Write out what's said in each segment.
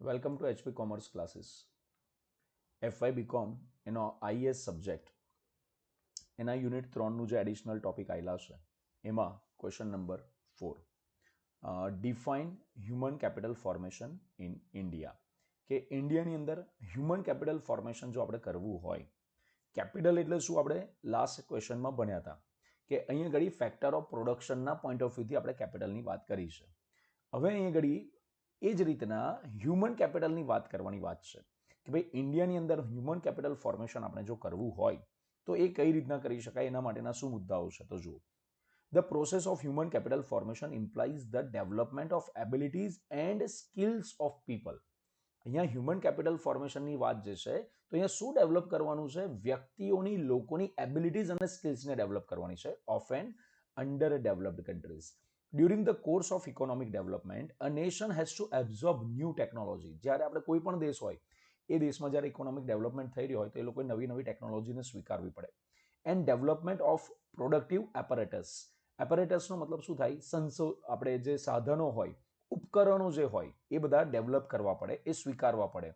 Welcome to HP Commerce Classes. FY BCom એનો IES subject એના unit 3નું જે additional topic આવેલા છે એમાં question number 4 define human capital formation in India કે ઇન્ડિયાની અંદર હ્યુમન કેપિટલ ફોર્મેશન જો આપણે કરવું હોય કેપિટલ એટલે શું આપણે લાસ્ટ ક્વેશ્ચનમાં ભણ્યા હતા કે અહીંયા ઘડી ફેક્ટર ઓફ પ્રોડક્શનના પોઈન્ટ ઓફ વ્યૂથી આપણે કેપિટલની વાત કરી છે. હવે અહીંયા ઘડી એ જ રીતના હ્યુમન કેપિટલની વાત કરવાની વાત છે કે ભાઈ ઇન્ડિયાની અંદર હ્યુમન કેપિટલ ફોર્મેશન આપણે જો કરવું હોય તો એ કઈ રીતના કરી શકાય, એના માટેના શું મુદ્દાઓ છે તો જુઓ. The process of human capital formation implies the development of abilities and skills of people. અહીંયા હ્યુમન કેપિટલ ફોર્મેશનની વાત જે છે તો અહીંયા શું ડેવલપ કરવાનું છે? વ્યક્તિઓની, લોકોની એબિલિટીઝ અને સ્કિલ્સને ડેવલપ કરવાની છે of an under developed countries. During the course of economic development, a nation has to absorb new technology. જ્યારે આપણે કોઈ પણ દેશ હોય એ દેશમાં જ્યારે ઇકોનોમિક ડેવલપમેન્ટ થઈ રહ્યો હોય તો એ લોકોએ નવી નવી ટેકનોલોજીને સ્વીકારવી પડે. And development of productive apparatus. એપરેટસનો મતલબ શું થાય? આપણે જે સાધનો હોય, ઉપકરણો જે હોય એ બધા ડેવલપ કરવા પડે, એ સ્વીકારવા પડે.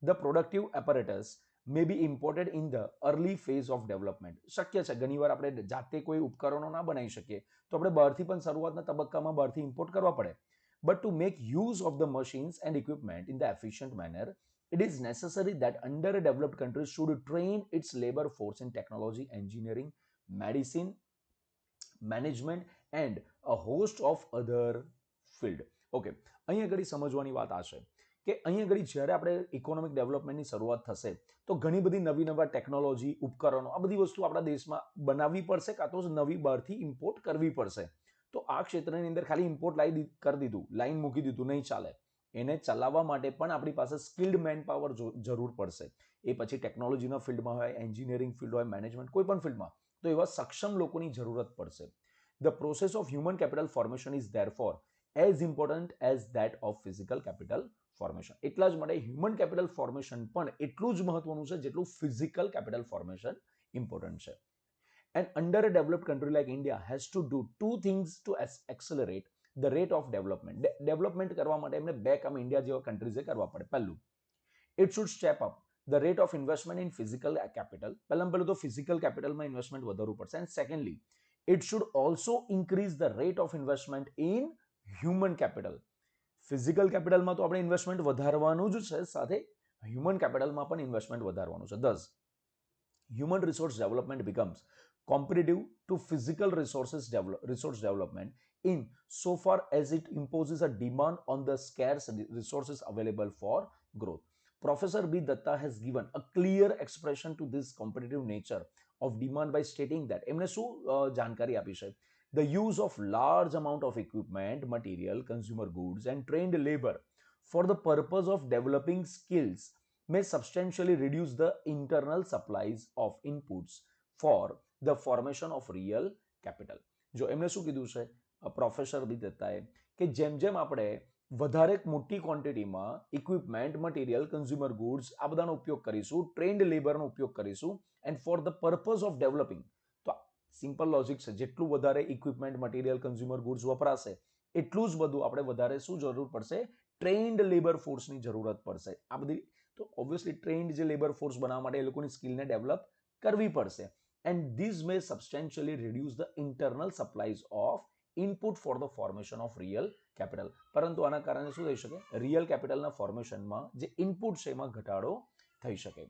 The productive apparatus may be imported in the early phase of development. શક્ય છે ઘણીવાર આપણે જાતે કોઈ ઉપકરણો ના બનાવી શકીએ તો આપણે બહારથી પણ શરૂઆતના તબક્કામાં બહારથી ઇમ્પોર્ટ કરવા પડે. But to make use of the machines and equipment in the efficient manner, it is necessary that underdeveloped countries should train its labor force in technology, engineering, medicine, management and a host of other field. Okay, અહીંયા ઘડી સમજવાની વાત આ છે કે અહીંયા ઘડી જ્યારે આપણે ઇકોનોમિક ડેવલપમેન્ટની શરૂઆત થશે તો ઘણી બધી નવી ટેકનોલોજી, ઉપકરણો, આ બધી વસ્તુ આપણા દેશમાં બનાવવી પડશે કાં તો નવી બહારથી ઇમ્પોર્ટ કરવી પડશે. તો આ ક્ષેત્રની અંદર ખાલી ઇમ્પોર્ટ કરી દીધું, લાઈન મૂકી દીધું, નહીં ચાલે. એને ચલાવવા માટે પણ આપણી પાસે સ્કિલ્ડ મેન પાવર જરૂર પડશે. એ પછી ટેકનોલોજીના ફિલ્ડમાં હોય, એન્જિનિયરિંગ ફિલ્ડ હોય, મેનેજમેન્ટ, કોઈ પણ ફિલ્ડમાં, તો એવા સક્ષમ લોકોની જરૂરત પડશે. The process of human capital formation is therefore as important as that of physical capital formation. એટલા જ માટે હ્યુમન કેપિટલ ફોર્મેશન પણ એટલું જ મહત્વનું છે જેટલું ફિઝિકલ કેપિટલ ફોર્મેશન ઇમ્પોર્ટન્ટ છે. An underdeveloped country like India has to do two things to accelerate the rate of development. Development કરવા માટે એમને બે કામ ઇન્ડિયા જેવા કન્ટ્રીઝે કરવા પડે. પહેલું, it should step up the rate of investment in physical capital. પહેલું તો ફિઝિકલ કેપિટલમાં ઇન્વેસ્ટમેન્ટ વધારવું પડશે. And secondly, it should also increase the rate of investment in human capital. Physical કેપિટલમાં તો આપણે ઇન્વેસ્ટમેન્ટ વધારવાનું જ છે, સાથે હ્યુમન કેપિટલમાં પણ ઇન્વેસ્ટમેન્ટ વધારવાનું છે. Thus, human resource development becomes competitive to physical resource development in so far as it imposes a demand on the scarce resources available for growth. Professor B. Datta has given a clear expression to this competitive nature of demand by stating that એમને શું જાણકારી આપી છે? The use of large amount of equipment, material, consumer goods and trained labor for the purpose of developing skills may substantially reduce the internal supplies of inputs for the formation of real capital. જો એમને શું કીધું છે professor બી દત્તાએ કે જેમ જેમ આપણે વધારે મોટી ક્વોન્ટિટીમાં ઇક્વિપમેન્ટ, મટીરિયલ, કન્ઝ્યુમર ગુડ્સ આ બધાનો ઉપયોગ કરીશું, ટ્રેન્ડ લેબરનો ઉપયોગ કરીશું and for the purpose of developing, તો સિમ્પલ લોજિક છે, જેટલું વધારે ઇક્વિપમેન્ટ, મટીરિયલ, કન્ઝ્યુમર ગુડ્સ વપરાશે એટલું જ બધું આપણે વધારે શું જરૂર પડશે? ટ્રેન્ડ લેબર ફોર્સની જરૂરત પડશે. આ બધી તો ઓબ્વિયસલી ટ્રેન્ડ જે લેબર ફોર્સ બનાવવા માટે એ લોકોની સ્કિલને ડેવલપ કરવી પડશે. And this may substantially reduce the internal supplies of input for the formation of real capital. પરંતુ આના કારણે શું થઈ શકે? રિયલ કેપિટલના ફોર્મેશનમાં જે ઇનપુટ છે એમાં ઘટાડો થઈ શકે.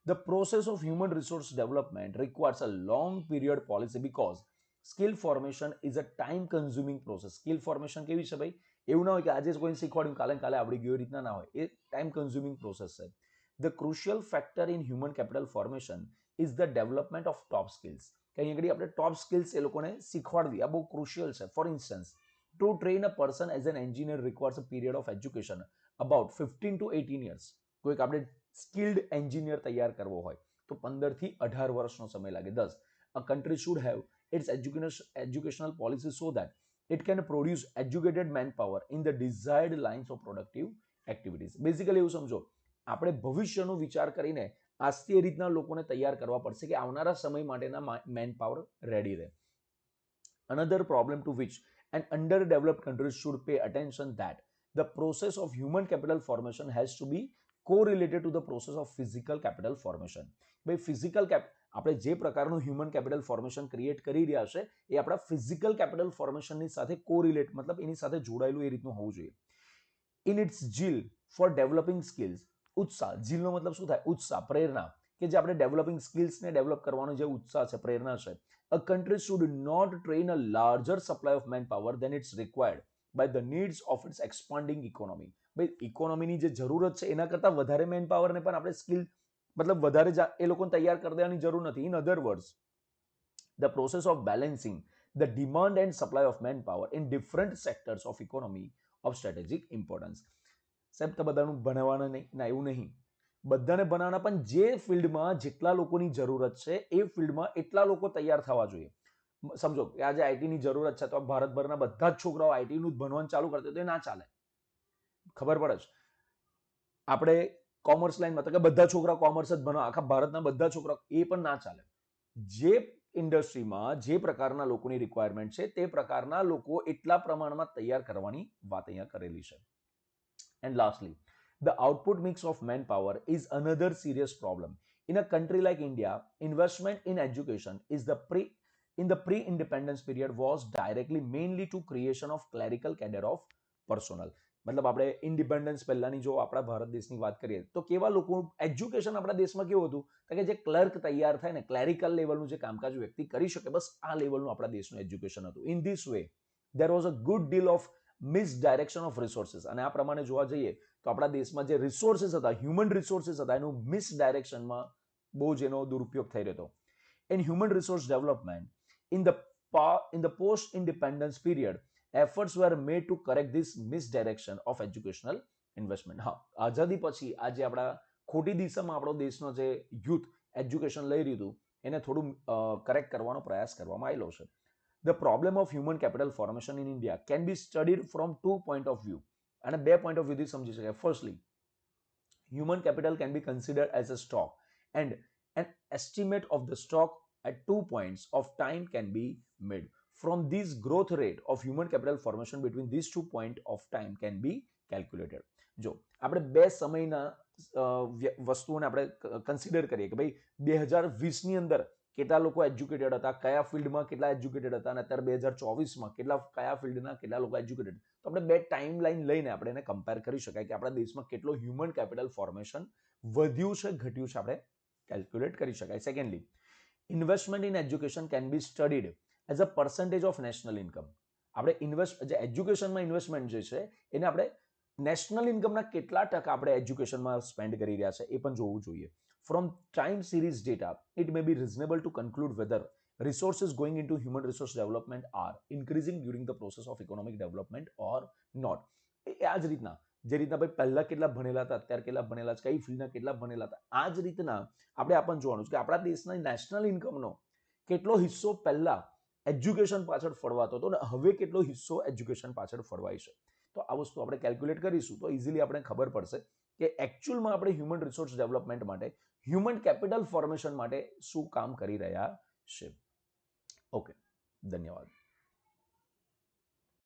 The process of human resource development requires a long period policy because skill formation is a time consuming process. Skill formation કેવી છે ભાઈ? એવું ના હોય કે આજે કોઈને શીખવાડ્યું કાલે આવડી ગયું, એ રીતના ના હોય. એ ટાઈમ કન્ઝ્યુમિંગ પ્રોસેસ છે. The crucial factor in human capital formation is the development of top skills. કે અહીં આગળ આપણે ટોપ સ્કિલ્સ એ લોકોને શીખવાડવી, આ બહુ ક્રુશિયલ છે. For instance, to train a person as an engineer requires a period of education about 15 to 18 years. કોઈક આપણે સ્કિલ્ડ એન્જિનિયર તૈયાર કરવો હોય તો 15 થી 18 વર્ષનો સમય લાગે. Thus, a country should have its educational policy so that it can produce educated manpower in the desired lines of productive activities. Basically એવું સમજો, આપણે ભવિષ્યનો વિચાર કરીને આજથી એ રીતના લોકોને તૈયાર કરવા પડશે કે આવનારા સમય માટેના મેન પાવર રેડી રહે. Another problem to which an underdeveloped country should pay attention that the process of human capital formation has to be correlated to the process of physical capital formation. ભાઈ physical આપણે જે પ્રકારનું human capital formation create કરી રહ્યા છે એ આપણા physical capital ફોર્મેશનની સાથે correlate મતલબ એની સાથે જોડાયેલું એ રીતનું હોવું જોઈએ. In its zeal for developing skills, ઉત્સાહ, ઝીલનો મતલબ શું થાય? ઉત્સાહ, પ્રેરણા, કે જે આપણે ડેવલપિંગ સ્કિલ્સને ડેવલપ કરવાનો જે ઉત્સાહ છે, પ્રેરણા છે. A country should not train a larger supply of manpower than it's required by the needs of its expanding economy. ભાઈ ઇકોનોમીની જે જરૂરત છે એના કરતાં વધારે મેન પાવરને પણ આપણે સ્કિલ મતલબ વધારે એ લોકોને તૈયાર કરી દેવાની જરૂર નથી. In other words, the process of balancing the demand and supply of manpower in different sectors of economy of strategic importance. સાહેબ તો બધાનું બનાવવાના નહીં ના, એવું નહીં. બધાને બનાવવાના, પણ જે ફિલ્ડમાં જેટલા લોકોની જરૂરત છે એ ફિલ્ડમાં એટલા લોકો તૈયાર થવા જોઈએ. સમજો કે આજે આઈટીની જરૂરત છે તો ભારતભરના બધા જ છોકરાઓ આઈટીનું જ ભણવાનું ચાલુ કરતા તો એ ના ચાલે. ખબર પડે છે? આપણે કોમર્સ લાઈનમાં તો કે બધા છોકરા કોમર્સ જ ભણવા, આખા ભારતના બધા છોકરા, એ પણ ના ચાલે. જે ઇન્ડસ્ટ્રીમાં જે પ્રકારના લોકોની રિક્વાયરમેન્ટ છે તે પ્રકારના લોકો એટલા પ્રમાણમાં તૈયાર કરવાની વાત અહીંયા કરેલી છે. And lastly, the output mix of manpower is another serious problem. In a country like India, investment in education in the pre-independence period was directly mainly to creation of clerical cadre of personnel. મતલબ આપણે independence પહેલાની જો આપણા ભારત દેશની વાત કરીએ તો કેવા લોકો એજ્યુકેશન આપણા દેશમાં કેવું હતું કે જે ક્લર્ક તૈયાર થાય ને, ક્લેરિકલ લેવલનું જે કામકાજ વ્યક્તિ કરી શકે, બસ આ લેવલનું આપણા દેશનું એજ્યુકેશન હતું. In this way there was a good deal of misdirection of resources. અને આ પ્રમાણે જોવા જઈએ તો આપણા દેશમાં જે રિસોર્સિસ હતા, હ્યુમન રિસોર્સિસ હતા, એનું મિસડાયરેક્શનમાં બહુ જ એનો દુરુપયોગ થઈ રહ્યો હતો. In human resource development, in the post-independence period, efforts were made to correct this misdirection of educational investment. હા, આઝાદી પછી આજે આપણા ખોટી દિશામાં આપણો દેશનો જે યુથ એજ્યુકેશન લઈ રહ્યું હતું એને થોડું કરેક્ટ કરવાનો પ્રયાસ કરવામાં આવેલો છે. The problem of human capital formation in India can be studied from 2 point of view. અને બે પોઈન્ટ ઓફ વ્યૂથી સમજી શકાય. Firstly, human capital can be considered as a stock and an estimate of the stock at 2 points of time can be made. From this growth rate of human capital formation between these 2 points of time can be calculated. જો આપણે બે સમયના વસ્તુઓને આપણે consider કરીએ કે ભાઈ 2020ની અંદર કેટલા લોકો એજ્યુકેટેડ હતા, કયા ફિલ્ડમાં કેટલા એજ્યુકેટેડ હતા, અને અત્યારે 2024માં કયા ફિલ્ડના કેટલા લોકો એજ્યુકેટેડ, તો આપણે બે ટાઈમ લાઈન લઈને આપણે એને કમ્પેર કરી શકાય કે આપણા દેશમાં કેટલો હ્યુમન કેપિટલ ફોર્મેશન વધ્યું છે, ઘટ્યું છે, આપણે કેલ્ક્યુલેટ કરી શકાય. Secondly, investment in education can be studied as a percentage of national income. આપણે જે એજ્યુકેશનમાં ઇન્વેસ્ટમેન્ટ જે છે એને આપણે નેશનલ ઇન્કમના કેટલા ટકા આપણે એજ્યુકેશનમાં સ્પેન્ડ કરી રહ્યા છે એ પણ જોવું જોઈએ. From time series data, it may be reasonable to conclude whether resources going into human resource development are increasing during the process of economic development or not. આ જ રીતના જે રીતના ભાઈ પહેલા કેટલા ભણેલા હતા, અત્યારે કેટલા ભણેલા છે, કઈ ફિલ્ડના કેટલા ભણેલા હતા, આ જ રીતના આપણે આ પણ જોવાનું છે કે આપણા દેશના નેશનલ ઇન્કમનો કેટલો હિસ્સો પહેલા એજ્યુકેશન પાછળ ફળવાતો હતો અને હવે કેટલો હિસ્સો એજ્યુકેશન પાછળ ફળવાય છે. તો આ વસ્તુ આપણે કેલ્ક્યુલેટ કરીશું તો ઇઝીલી આપણે ખબર પડશે કે એકચ્યુઅલમાં આપણે હ્યુમન રિસોર્સ ડેવલપમેન્ટ માટે, હ્યુમન કેપિટલ ફોર્મેશન માટે શું કામ કરી રહ્યા છે. ઓકે, ધન્યવાદ.